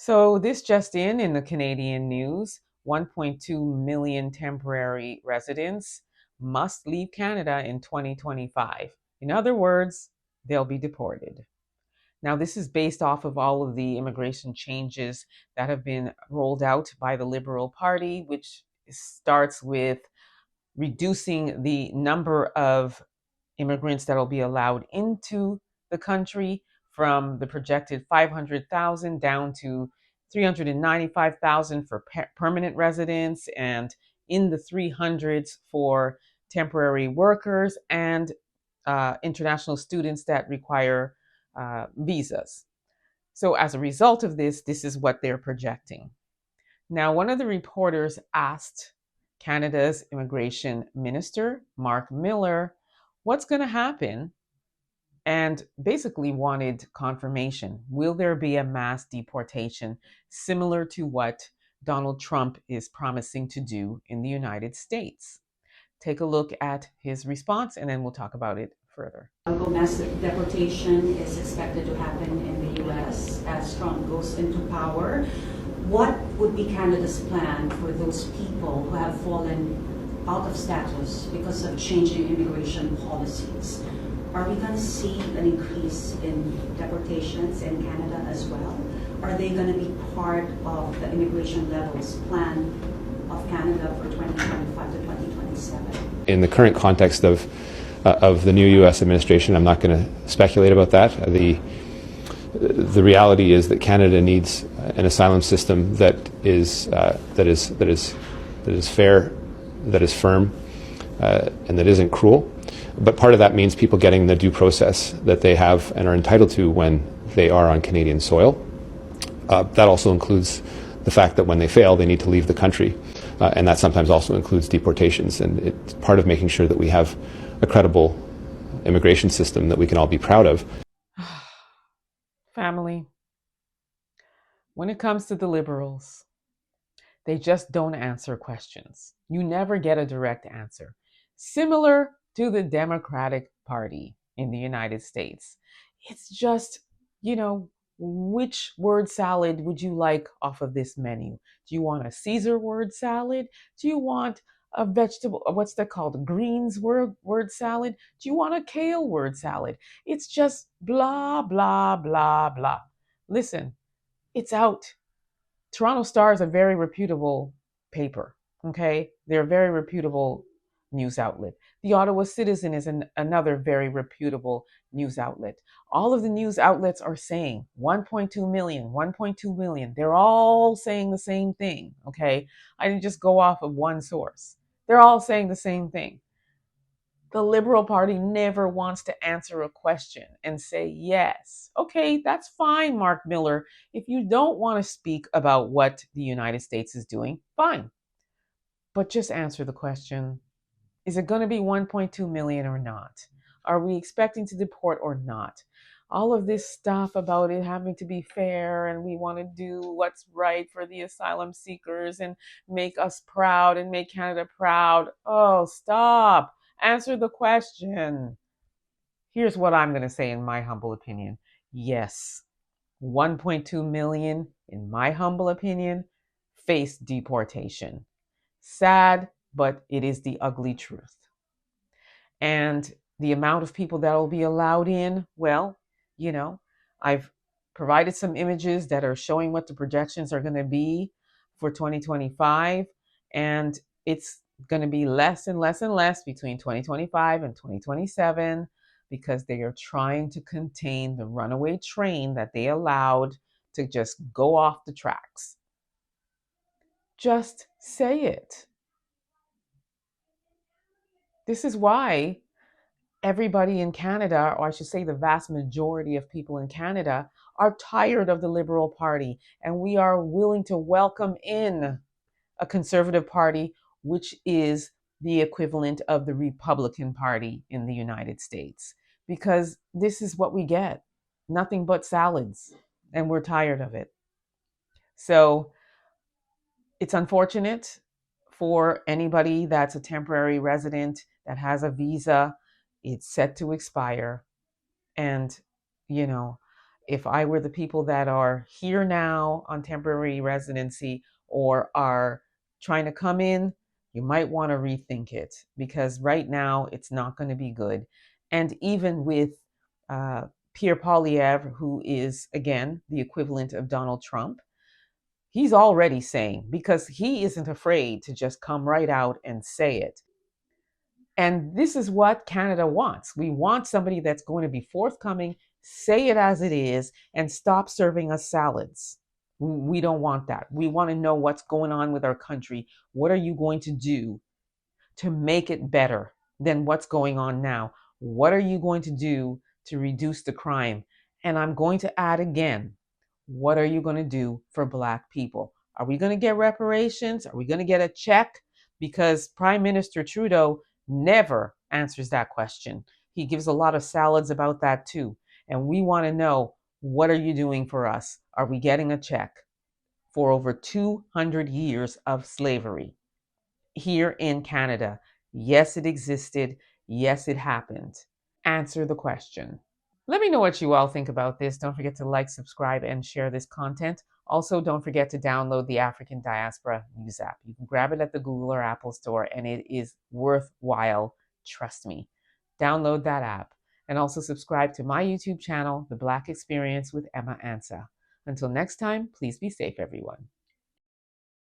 So this just in the Canadian news, 1.2 million temporary residents must leave Canada in 2025. In other words, they'll be deported. Now, this is based off of all of the immigration changes that have been rolled out by the Liberal Party, which starts with reducing the number of immigrants that will be allowed into the country from the projected 500,000 down to 395,000 for permanent residents and in the 300s for temporary workers and international students that require visas. So as a result of this, this is what they're projecting. Now, one of the reporters asked Canada's immigration minister, Mark Miller, what's going to happen, and basically wanted confirmation. Will there be a mass deportation similar to what Donald Trump is promising to do in the United States? Take a look at his response and then we'll talk about it further. Mass deportation is expected to happen in the US as Trump goes into power. What would be Canada's plan for those people who have fallen out of status because of changing immigration policies? Are we going to see an increase in deportations in Canada as well? Are they going to be part of the immigration levels plan of Canada for 2025 to 2027? In the current context of the new U.S. administration, I'm not going to speculate about that. The reality is that Canada needs an asylum system that is fair, that is firm, and that isn't cruel. But part of that means people getting the due process that they have and are entitled to when they are on Canadian soil. That also includes the fact that when they fail, they need to leave the country. And that sometimes also includes deportations. And it's part of making sure that we have a credible immigration system that we can all be proud of. Family, when it comes to the Liberals, they just don't answer questions. You never get a direct answer. Similar to the Democratic Party in the United States. It's just, which word salad would you like off of this menu? Do you want a Caesar word salad? Do you want a vegetable, what's that called? Greens word salad? Do you want a kale word salad? It's just blah, blah, blah, blah. Listen, it's out. Toronto Star is a very reputable paper, okay? They're a very reputable news outlet. The Ottawa Citizen is another very reputable news outlet. All of the news outlets are saying 1.2 million, 1.2 million. They're all saying the same thing, okay? I didn't just go off of one source. They're all saying the same thing. The Liberal Party never wants to answer a question and say yes. Okay, that's fine, Mark Miller. If you don't want to speak about what the United States is doing, fine. But just answer the question. Is it going to be 1.2 million or not? Are we expecting to deport or not? All of this stuff about it having to be fair and we want to do what's right for the asylum seekers and make us proud and make Canada proud. Oh, stop. Answer the question. Here's what I'm going to say in my humble opinion. Yes, 1.2 million, in my humble opinion, face deportation. Sad, but it is the ugly truth. And the amount of people that will be allowed in, well, I've provided some images that are showing what the projections are going to be for 2025. And it's going to be less and less and less between 2025 and 2027 because they are trying to contain the runaway train that they allowed to just go off the tracks. Just say it. This is why everybody in Canada, or I should say the vast majority of people in Canada, are tired of the Liberal Party, and we are willing to welcome in a Conservative Party, which is the equivalent of the Republican Party in the United States, because this is what we get. Nothing but salads, and we're tired of it. So it's unfortunate for anybody that's a temporary resident that has a visa. It's set to expire. And, If I were the people that are here now on temporary residency or are trying to come in, you might want to rethink it, because right now it's not going to be good. And even with Pierre Poilievre, who is, again, the equivalent of Donald Trump, he's already saying, because he isn't afraid to just come right out and say it. And this is what Canada wants. We want somebody that's going to be forthcoming, say it as it is, and stop serving us salads. We don't want that. We want to know what's going on with our country. What are you going to do to make it better than what's going on now? What are you going to do to reduce the crime? And I'm going to add again, what are you going to do for Black people? Are we going to get reparations? Are we going to get a check? Because Prime Minister Trudeau never answers that question. He gives a lot of salads about that too. And we want to know, what are you doing for us? Are we getting a check for over 200 years of slavery here in Canada? Yes, it existed. Yes, it happened. Answer the question. Let me know what you all think about this. Don't forget to like, subscribe, and share this content. Also, don't forget to download the African Diaspora News app. You can grab it at the Google or Apple store, and it is worthwhile. Trust me. Download that app. And also subscribe to my YouTube channel, The Black Experience with Emma Ansah. Until next time, please be safe, everyone.